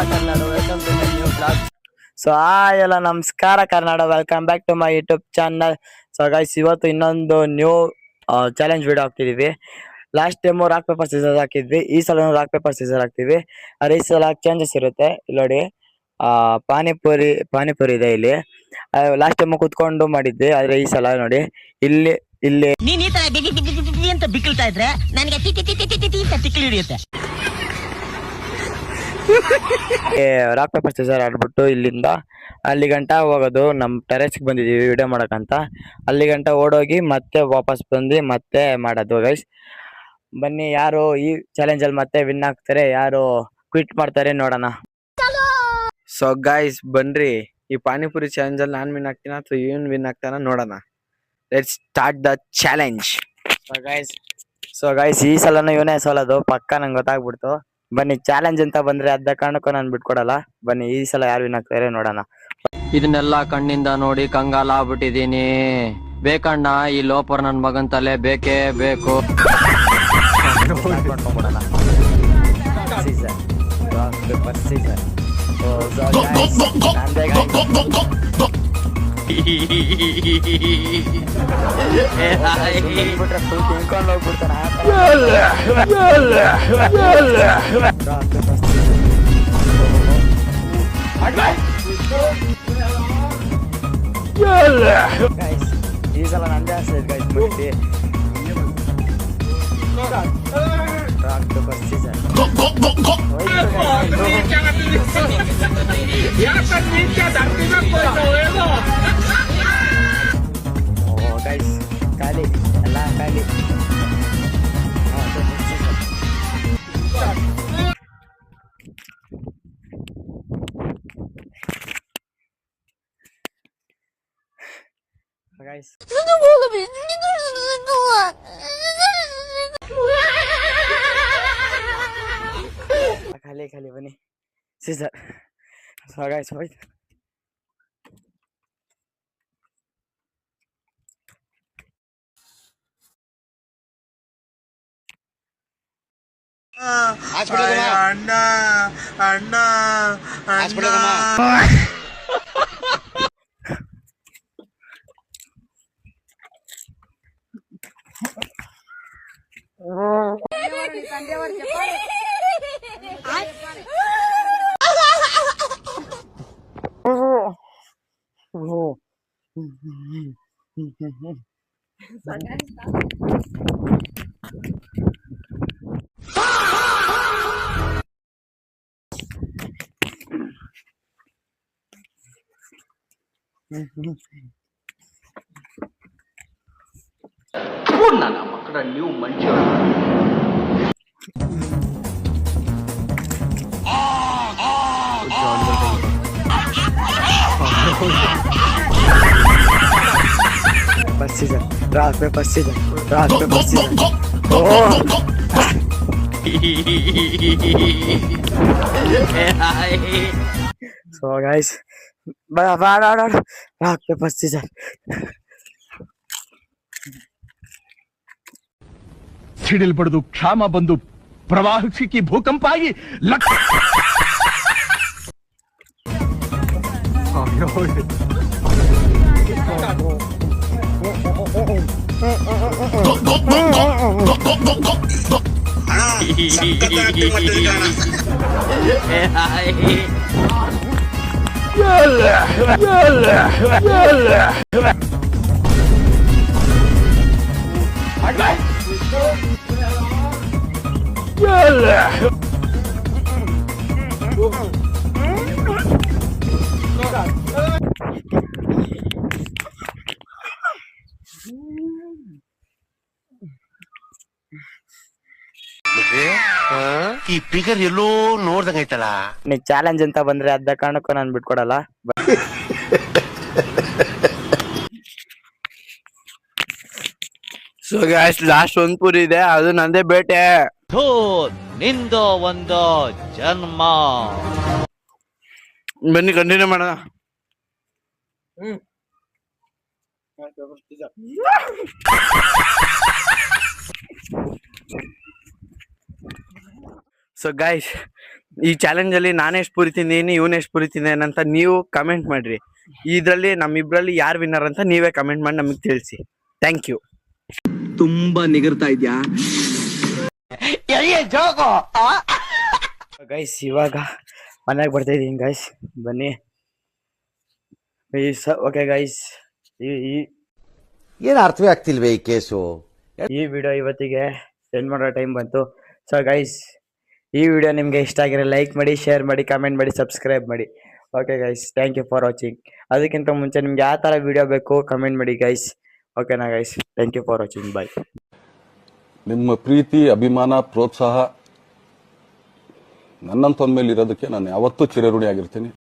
Karnada, welcome to my new vlog. So hi ಎಲ್ಲ ನಮಸ್ಕಾರ ಕರ್ನಾಡ, welcome back to my YouTube channel. So guys, ಇವತ್ತು ಇನ್ನೊಂದು new challenge video ಹಾಕ್ತಿದೀವಿ. Last time rock paper scissor ಹಾಕಿದ್ವಿ, ಈ ಸಲ ರಾಕ್ ಪೇಪರ್ ಸೀಸರ್ ಹಾಕ್ತಿವಿ. ಅದೇ ಈ ಸಲ ಚೇಂಜಸ್ ಇರುತ್ತೆ. ಇಲ್ಲಿ ನೋಡಿ, ಪಾನಿಪುರಿ ಇದೆ ಇಲ್ಲಿ. ಲಾಸ್ಟ್ ಟೈಮ್ ಕುತ್ಕೊಂಡು ಮಾಡಿದ್ವಿ, ಆದ್ರೆ ಈ ಸಲ ನೋಡಿ ಇಲ್ಲಿ ನೀನ್ ಈ ತರ ಅಂತ ಬಿಕ್ಕಳ್ತಾ ಇದ್ರೆ ನನಗೆ ತಿಕ್ಕಿ ಹಿಡಿಯುತ್ತೆ. ರಾಕ್ ಪೇಪರ್ ಸೀಸರ್ ಆಡ್ಬಿಟ್ಟು ಇಲ್ಲಿಂದ ಅಲ್ಲಿ ಗಂಟ ಹೋಗೋದು. ನಮ್ ಟೆರೆಸ್ಗೆ ಬಂದಿದೀವಿ ವಿಡಿಯೋ ಮಾಡಕಂತ. ಅಲ್ಲಿ ಗಂಟ ಓಡೋಗಿ ಮತ್ತೆ ವಾಪಸ್ ಬಂದು ಮತ್ತೆ ಮಾಡೋದು. ಗೈಸ್ ಬನ್ನಿ, ಯಾರು ಈ ಚಾಲೆಂಜ್ ಅಲ್ಲಿ ಮತ್ತೆ ವಿನ್ ಆಗ್ತಾರೆ, ಯಾರು ಕ್ವಿಟ್ ಮಾಡ್ತಾರೆ ನೋಡೋಣ. ಸೊ ಗೈಸ್ ಬನ್ರಿ, ಈ ಪಾನಿಪುರಿ ಚಾಲೆಂಜ್ ಅಲ್ಲಿ ನಾನ್ ವಿನ್ ಆಗ್ತೀನ ಅಥವಾ ಇವನ್ ವಿನ್ ಆಗ್ತಾನ ನೋಡೋಣ. Let's start the challenge. So guys ಈ ಸಲನು ಇವನೇ ಸೋಲೋದು ಪಕ್ಕ, ನಂಗೆ ಗೊತ್ತಾಗ್ಬಿಡ್ತು. ಬನ್ನಿ, ಚಾಲೆಂಜ್ ಅಂತ ಬಂದ್ರೆ ಅದ ಕಾರಣಕ್ಕೂ ನಾನು ಬಿಟ್ಕೊಡಲ್ಲ. ಬನ್ನಿ, ಈ ಸಲ ಯಾರು ವಿನ್ ಆಗ್ತಾರೆ ನೋಡೋಣ. ಇದನ್ನೆಲ್ಲ ಕಣ್ಣಿಂದ ನೋಡಿ ಕಂಗಾಲ ಆಗ್ಬಿಟ್ಟಿದೀನಿ. ಬೇಕಣ್ಣ, ಈ ಲೋಪರ್ ನನ್ ಮಗನ್ ತಲೆ ಬೇಕೇ ಬೇಕು. ಈ ಸಲ ನಂದೇ ಆಗ್ತದೆ ಗೈಸ್. ಮುಟ್ಟಿ ಗೈಸ್ ಖಾಲಿ ಎಲ್ಲ ಖಾಲಿ. Guys, खाली बनी सीजर. So guys, wait. अण्णा ನನ್ನ ಮಕ್ಕಳ ನೀವು ಮನುಷ್ಯ. रात में पस्सी So guys, रात में पस्सी ಸಿಡಿಲ್ ಬಡಿದು ಕ್ಷಾಮ ಬಂದು ಪ್ರವಾಹ ಸಿಕ್ಕಿ ಭೂಕಂಪ ಆಗಿ ಈ ಫಿಗರ್ ಎಲ್ಲೋ ನೋಡ್ದಂಗೈತಲ್ಲ. ನೀ ಚಾಲೆಂಜ್ ಅಂತ ಬಂದ್ರೆ ಅದ ಕಾರಣಕ್ಕೂ ನಾನು ಬಿಟ್ಕೊಡಲ್ಲ. ಸೊ ಗಾಯ್ಸ್, ಲಾಸ್ಟ್ ಒಂದ್ ಪುರಿ ಇದೆ, ಅದು ನಂದೇ ಬೇಟೆ. ನಿಂದು ಒಂದು ಜನ್ಮ. ಬನ್ನಿ ಕಂಟಿನ್ಯೂ ಮಾಡೋಣ. ಸೊ ಗೈಸ್, ಈ ಚಾಲೆಂಜ್ ಅಲ್ಲಿ ನಾನು ಎಷ್ಟು ಪುರಿ ತಿಂದೀನಿ ಇವನ್ ಎಷ್ಟು ಪುರಿ ತಿಂದೇನೆ ಅಂತ ನೀವು ಕಮೆಂಟ್ ಮಾಡ್ರಿ. ಇದ್ರಲ್ಲಿ ನಮ್ಮಿಬ್ರಲ್ಲಿ ಯಾರು ವಿನ್ನರ್ ಅಂತ ನೀವೇ ಕಮೆಂಟ್ ಮಾಡಿ ನಮಗೆ ತಿಳಿಸಿ. Thank you. ತುಂಬಾ ನಿಗರ್ತಾ ಇದ್ಯಾ ಗೈಸ್ ಇವಾಗ ಮನೆಗೆ ಬರ್ತಾ ಇದೀನಿ ಗೈಸ್, ಬನ್ನಿ. ಓಕೆ ಗೈಸ್, ಏನ್ ಅರ್ಥವೇ ಆಗ್ತಿಲ್ವೇ ಈ ಕೇಸು. ಈ ವಿಡಿಯೋ ಇವತ್ತಿಗೆ ಎಂಡ್ ಮಾಡೋ ಟೈಮ್ ಬಂತು. ಸೊ ಗೈಸ್, ಈ ವಿಡಿಯೋ ನಿಮಗೆ ಇಷ್ಟ ಆಗಿರೋ ಲೈಕ್ ಮಾಡಿ, ಶೇರ್ ಮಾಡಿ, ಕಮೆಂಟ್ ಮಾಡಿ, ಸಬ್ಸ್ಕ್ರೈಬ್ ಮಾಡಿ. Okay guys, thank you for watching. ಅದಕ್ಕಿಂತ ಮುಂಚೆ ನಿಮ್ಗೆ ಯಾವ ಥರ ವಿಡಿಯೋ ಬೇಕು ಕಮೆಂಟ್ ಮಾಡಿ ಗೈಸ್. ಓಕೆನಾ guys, thank you for watching, bye. ನಿಮ್ಮ ಪ್ರೀತಿ, ಅಭಿಮಾನ, ಪ್ರೋತ್ಸಾಹ ನನ್ನಂತವನ ಮೇಲೆ ಇರೋದಕ್ಕೆ ನಾನು ಯಾವತ್ತೂ ಚಿರಋಣಿ ಆಗಿರ್ತೀನಿ.